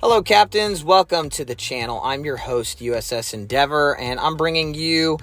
Hello Captains, welcome to the channel. I'm your host USS Endeavor, and I'm bringing you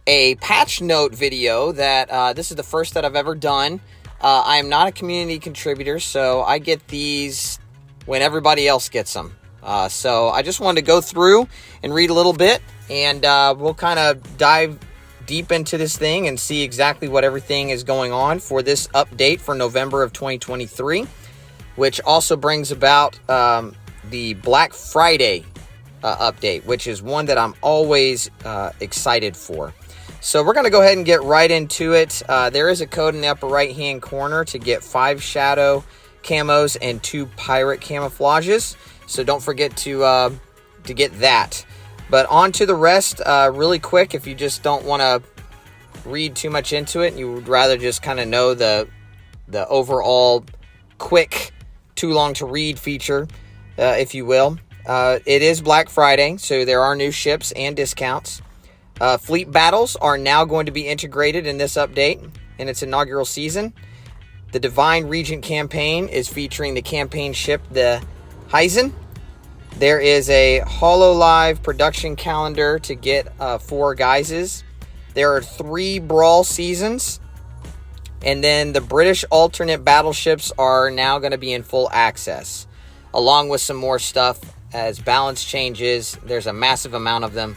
a patch note video that this is the first that I've ever done. I am not a community contributor, so I get these when everybody else gets them. So I just wanted to go through and read a little bit, and we'll kind of dive deep into this thing and see exactly what everything is going on for this update for November of 2023, which also brings about the Black Friday update, which is one that I'm always excited for. So we're going to go ahead and get right into it. There is a code in the upper right hand corner to get 5 shadow camos and 2 pirate camouflages. So don't forget to get that. But on to the rest really quick. If you just don't want to read too much into it, you would rather just kind of know the overall quick, too long to read feature, if you will. It is Black Friday, so there are new ships and discounts. Fleet battles are now going to be integrated in this update in its inaugural season. The Divine Regent campaign is featuring the campaign ship, the Heisen. There is a Hololive production calendar to get 4 guises. There are 3 Brawl seasons. And then the British alternate battleships are now going to be in full access, along with some more stuff as balance changes. There's a massive amount of them,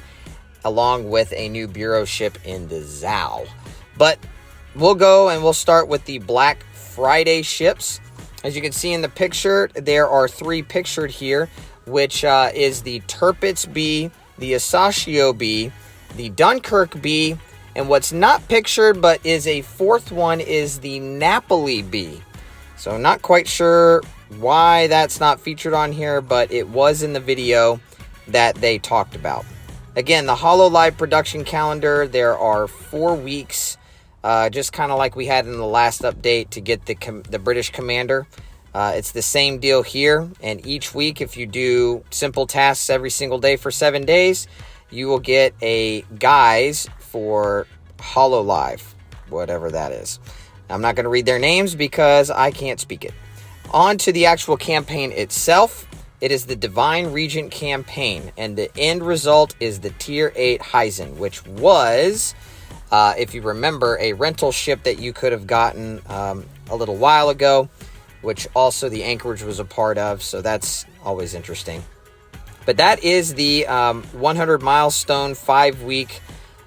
along with a new bureau ship in the Zao. But we'll go and we'll start with the Black Friday ships. As you can see in the picture, there are 3 pictured here, which is the Tirpitz B, the Asashio B, the Dunkirk B, and what's not pictured but is a 4th one is the Napoli B. So I'm not quite sure why that's not featured on here, but it was in the video that they talked about. Again, the Hololive production calendar, there are 4 weeks, just kind of like we had in the last update to get the British commander. It's the same deal here, and each week, if you do simple tasks every single day for 7 days, you will get a guise for Hololive, whatever that is. I'm not going to read their names because I can't speak it. On to the actual campaign itself. It is the Divine Regent campaign, and the end result is the Tier 8 Heisen, which was, if you remember, a rental ship that you could have gotten a little while ago, which also the Anchorage was a part of, so that's always interesting. But that is the 100 milestone 5-week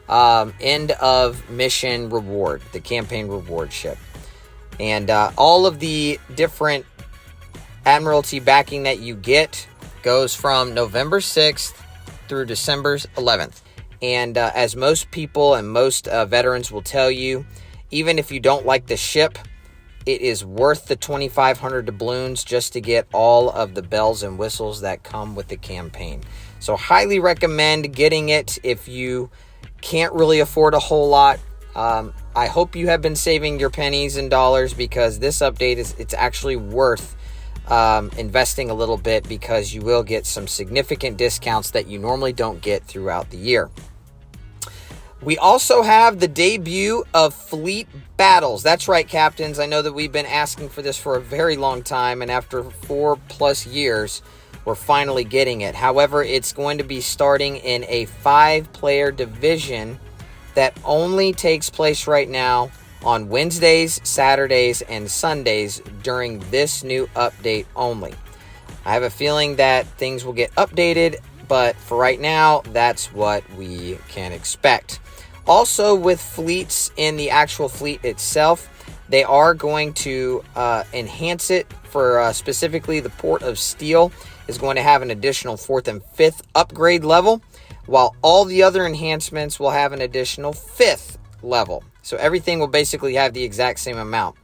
end of mission reward, the campaign reward ship. And all of the different Admiralty backing that you get goes from November 6th through December 11th. And as most people and most veterans will tell you, even if you don't like the ship, it is worth the 2,500 doubloons just to get all of the bells and whistles that come with the campaign. So highly recommend getting it if you can't really afford a whole lot. I hope you have been saving your pennies and dollars, because this update it's actually worth investing a little bit, because you will get some significant discounts that you normally don't get throughout the year. We also have the debut of Fleet Battles. That's right, Captains. I know that we've been asking for this for a very long time, and after 4+ years, we're finally getting it. However, it's going to be starting in a 5-player division that only takes place right now on Wednesdays, Saturdays, and Sundays during this new update only. I have a feeling that things will get updated, but for right now, that's what we can expect. Also, with fleets in the actual fleet itself, they are going to enhance it for specifically the Port of Steel is going to have an additional 4th and 5th upgrade level, while all the other enhancements will have an additional 5th level. So everything will basically have the exact same amount.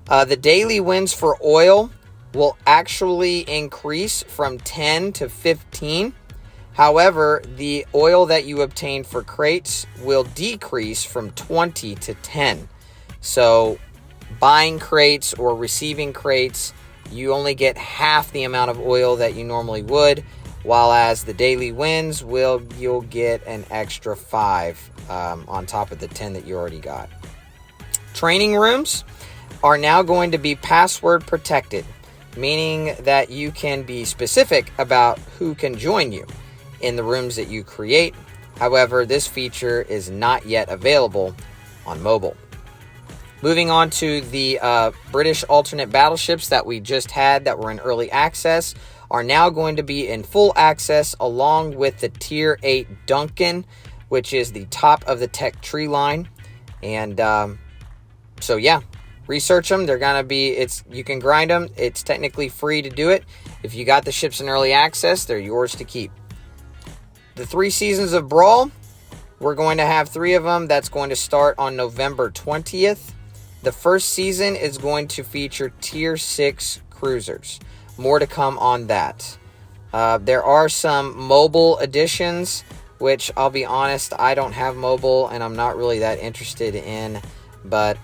The daily wins for oil will actually increase from 10 to 15. However, the oil that you obtain for crates will decrease from 20 to 10. So buying crates or receiving crates, you only get half the amount of oil that you normally would, while as the daily wins you'll get an extra 5 on top of the 10 that you already got. Training rooms are now going to be password protected. meaning that you can be specific about who can join you in the rooms that you create. However, this feature is not yet available on mobile. Moving on to the British alternate battleships that we just had that were in early access are now going to be in full access, along with the Tier 8 Duncan, which is the top of the tech tree line. And so yeah, research them. They're gonna be, you can grind them. It's technically free to do it. If you got the ships in early access, they're yours to keep. The 3 seasons of Brawl, we're going to have 3 of them. That's going to start on November 20th. The first season is going to feature Tier 6 cruisers. More to come on that. There are some mobile additions, which I'll be honest, I don't have mobile and I'm not really that interested in. But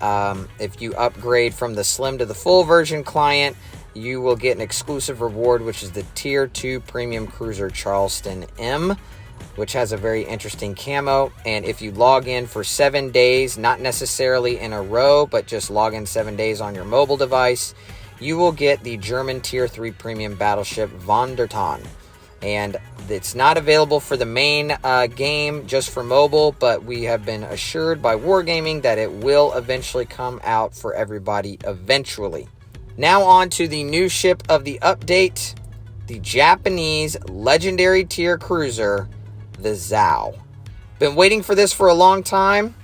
if you upgrade from the slim to the full version client, you will get an exclusive reward, which is the Tier 2 Premium Cruiser Charleston M, which has a very interesting camo. And if you log in for 7 days, not necessarily in a row, but just log in 7 days on your mobile device, you will get the German Tier 3 Premium Battleship Von der Tann. And it's not available for the main game, just for mobile, but we have been assured by Wargaming that it will eventually come out for everybody eventually. Now on to the new ship of the update, the Japanese legendary tier cruiser, the Zhao. Been waiting for this for a long time.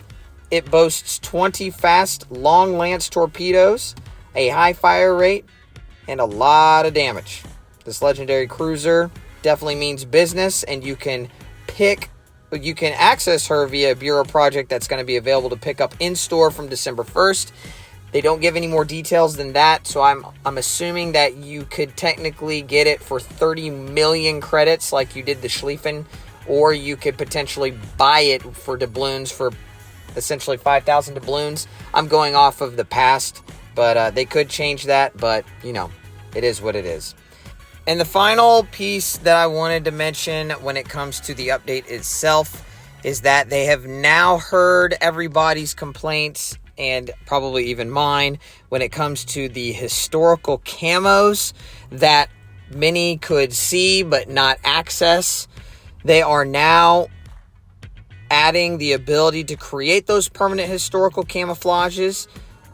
It boasts 20 fast long lance torpedoes, a high fire rate, and a lot of damage. This legendary cruiser definitely means business, and you can access her via a Bureau project that's going to be available to pick up in store from December 1st. They don't give any more details than that, so I'm assuming that you could technically get it for 30 million credits like you did the Schlieffen, or you could potentially buy it for doubloons for essentially 5,000 doubloons. I'm going off of the past, but they could change that, but you know, it is what it is. And the final piece that I wanted to mention when it comes to the update itself is that they have now heard everybody's complaints, and probably even mine, when it comes to the historical camos that many could see but not access. They are now adding the ability to create those permanent historical camouflages,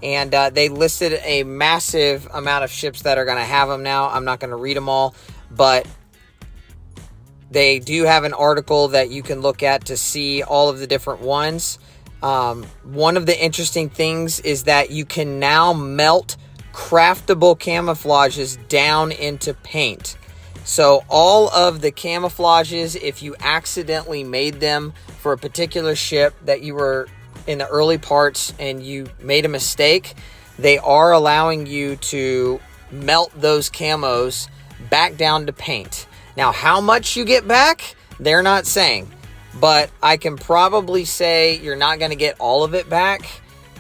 and they listed a massive amount of ships that are going to have them now. I'm not going to read them all, but they do have an article that you can look at to see all of the different ones. One of the interesting things is that you can now melt craftable camouflages down into paint. So all of the camouflages, if you accidentally made them for a particular ship that you were in the early parts and you made a mistake, they are allowing you to melt those camos back down to paint. Now, how much you get back, they're not saying. But I can probably say you're not going to get all of it back.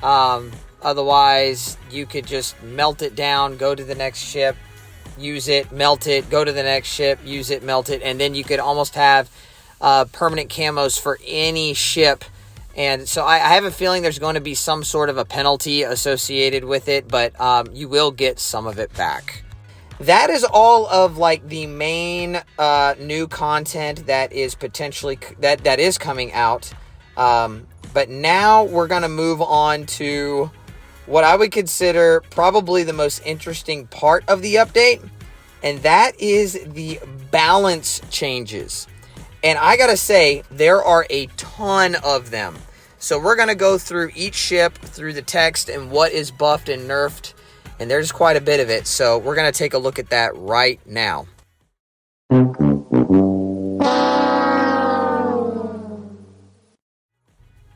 Otherwise, you could just melt it down, go to the next ship, use it, melt it, go to the next ship, use it, melt it. And then you could almost have permanent camos for any ship. And so I have a feeling there's going to be some sort of a penalty associated with it, but you will get some of it back. That is all of like the main new content that is potentially that is coming out. But now we're going to move on to what I would consider probably the most interesting part of the update, and that is the balance changes. And I got to say, there are a ton of them. So we're going to go through each ship, through the text, and what is buffed and nerfed. And there's quite a bit of it. So we're going to take a look at that right now.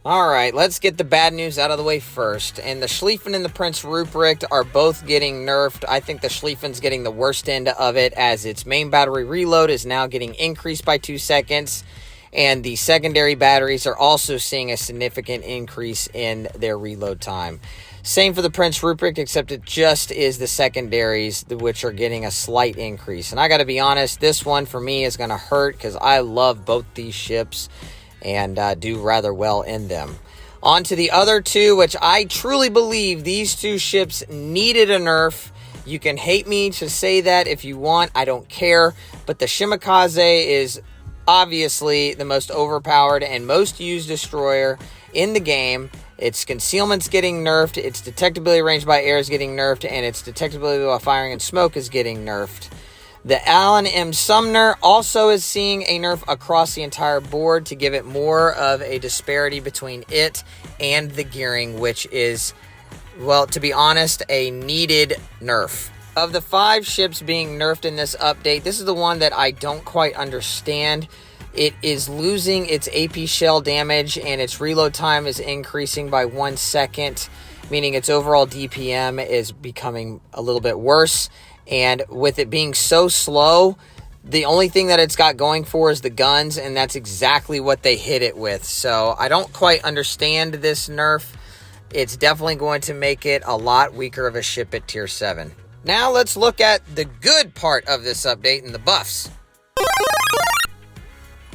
All right, let's get the bad news out of the way first. And the Schlieffen and the Prince Rupert are both getting nerfed. I think the Schlieffen's getting the worst end of it, as its main battery reload is now getting increased by 2 seconds. And the secondary batteries are also seeing a significant increase in their reload time. Same for the Prince Rupert, except it just is the secondaries which are getting a slight increase. And I got to be honest, this one for me is going to hurt because I love both these ships and do rather well in them. On to the other two, which I truly believe these two ships needed a nerf. You can hate me to say that if you want. I don't care. But the Shimikaze is obviously the most overpowered and most used destroyer in the game. Its concealment's getting nerfed, its detectability range by air is getting nerfed, and its detectability while firing and smoke is getting nerfed. The Allen M. Sumner also is seeing a nerf across the entire board to give it more of a disparity between it and the gearing, which is, well, to be honest, a needed nerf. Of the 5 ships being nerfed in this update, this is the one that I don't quite understand. It is losing its AP shell damage, and its reload time is increasing by 1 second, meaning its overall DPM is becoming a little bit worse. And with it being so slow, the only thing that it's got going for is the guns, and that's exactly what they hit it with. So I don't quite understand this nerf. It's definitely going to make it a lot weaker of a ship at tier 7. Now let's look at the good part of this update and the buffs.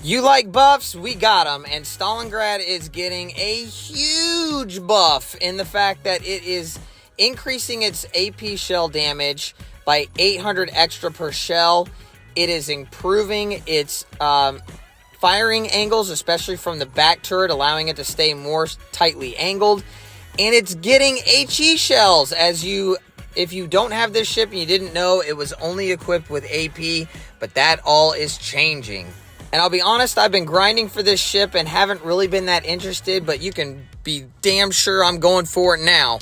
You like buffs? We got them. And Stalingrad is getting a huge buff in the fact that it is increasing its AP shell damage by 800 extra per shell. It is improving its firing angles, especially from the back turret, allowing it to stay more tightly angled. And it's getting HE shells. If you don't have this ship and you didn't know, it was only equipped with AP, but that all is changing. And I'll be honest, I've been grinding for this ship and haven't really been that interested, but you can be damn sure I'm going for it now.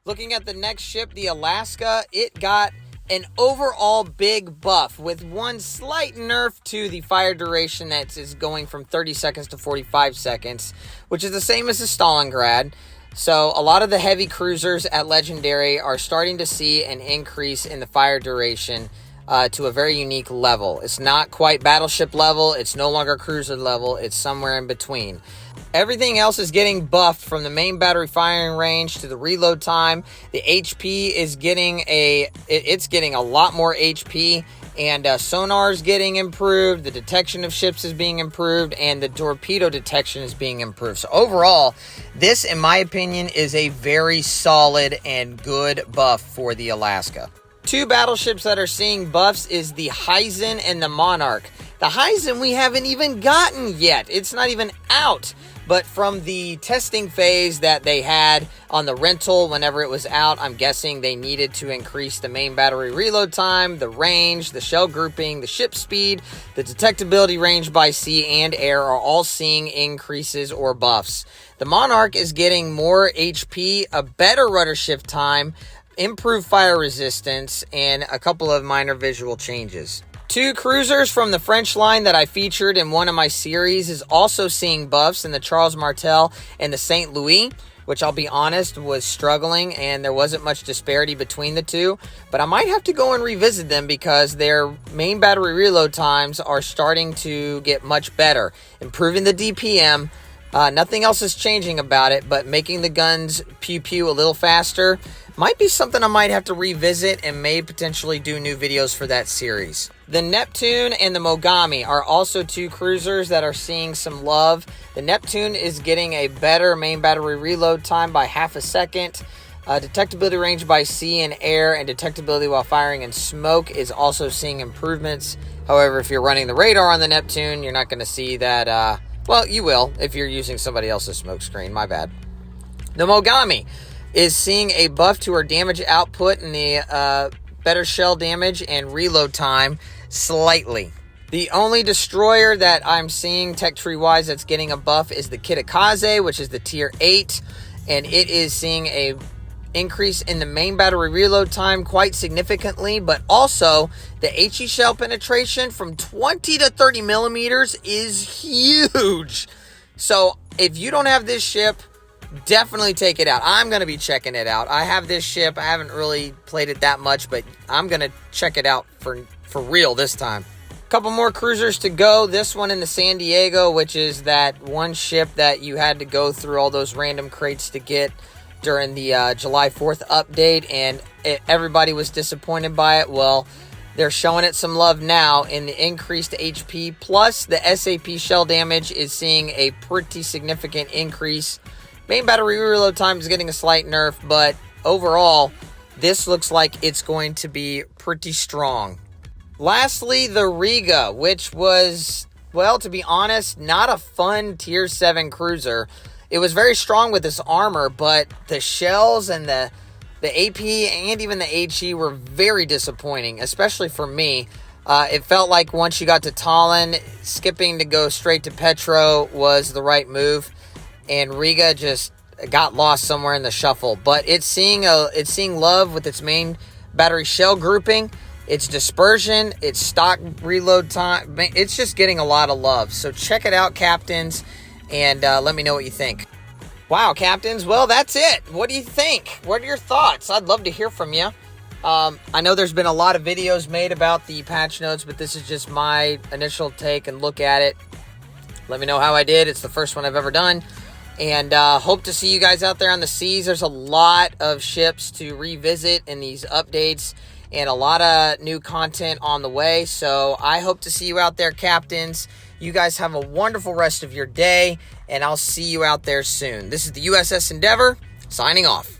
Looking at the next ship, the Alaska, it got an overall big buff with one slight nerf to the fire duration that is going from 30 seconds to 45 seconds, which is the same as the Stalingrad. So a lot of the heavy cruisers at Legendary are starting to see an increase in the fire duration to a very unique level. It's not quite battleship level, it's no longer cruiser level, it's somewhere in between. Everything else is getting buffed, from the main battery firing range to the reload time. The HP is getting it's getting a lot more HP, and sonar is getting improved, the detection of ships is being improved, and the torpedo detection is being improved. So overall, this, in my opinion, is a very solid and good buff for the Alaska. 2 battleships that are seeing buffs is the Heisen and the Monarch. The Heisen we haven't even gotten yet. It's not even out. But from the testing phase that they had on the rental whenever it was out, I'm guessing they needed to increase the main battery reload time, the range, the shell grouping, the ship speed, the detectability range by sea and air are all seeing increases or buffs. The Monarch is getting more HP, a better rudder shift time, improved fire resistance, and a couple of minor visual changes. 2 cruisers from the French line that I featured in one of my series is also seeing buffs, in the Charles Martel and the St. Louis, which I'll be honest was struggling and there wasn't much disparity between the 2, but I might have to go and revisit them because their main battery reload times are starting to get much better, improving the DPM. Nothing else is changing about it, but making the guns pew-pew a little faster might be something I might have to revisit and may potentially do new videos for that series. The Neptune and the Mogami are also 2 cruisers that are seeing some love. The Neptune is getting a better main battery reload time by half a second. Detectability range by sea and air, and detectability while firing and smoke is also seeing improvements. However, if you're running the radar on the Neptune, you're not going to see that. Well, you will if you're using somebody else's smoke screen. My bad. The Mogami is seeing a buff to her damage output and the better shell damage and reload time slightly. The only destroyer that I'm seeing tech tree wise that's getting a buff is the Kitakaze, which is the tier 8, and it is seeing a increase in the main battery reload time quite significantly, but also the HE shell penetration from 20 to 30 millimeters is huge. So if you don't have this ship, definitely take it out. I'm going to be checking it out. I have this ship. I haven't really played it that much, but I'm going to check it out for real this time. A couple more cruisers to go. This one in the San Diego, which is that one ship that you had to go through all those random crates to get during the July 4th update, and everybody was disappointed by it. Well, they're showing it some love now in the increased HP, plus the SAP shell damage is seeing a pretty significant increase. Main battery reload time is getting a slight nerf, but overall, this looks like it's going to be pretty strong. Lastly, the Riga, which was, well, to be honest, not a fun tier 7 cruiser. It was very strong with this armor, but the shells and the AP and even the HE were very disappointing, especially for me. It felt like once you got to Tallinn, skipping to go straight to Petro was the right move, and Riga just got lost somewhere in the shuffle. But it's seeing love with its main battery shell grouping, its dispersion, its stock reload time. It's just getting a lot of love. So check it out, captains, and let me know what you think. Wow, captains. Well, that's it. What do you think? What are your thoughts? I'd love to hear from you. I know there's been a lot of videos made about the patch notes, but this is just my initial take and look at it. Let me know how I did. It's the first one I've ever done. And hope to see you guys out there on the seas. There's a lot of ships to revisit in these updates and a lot of new content on the way. So I hope to see you out there, captains. You guys have a wonderful rest of your day, and I'll see you out there soon. This is the USS Endeavor, signing off.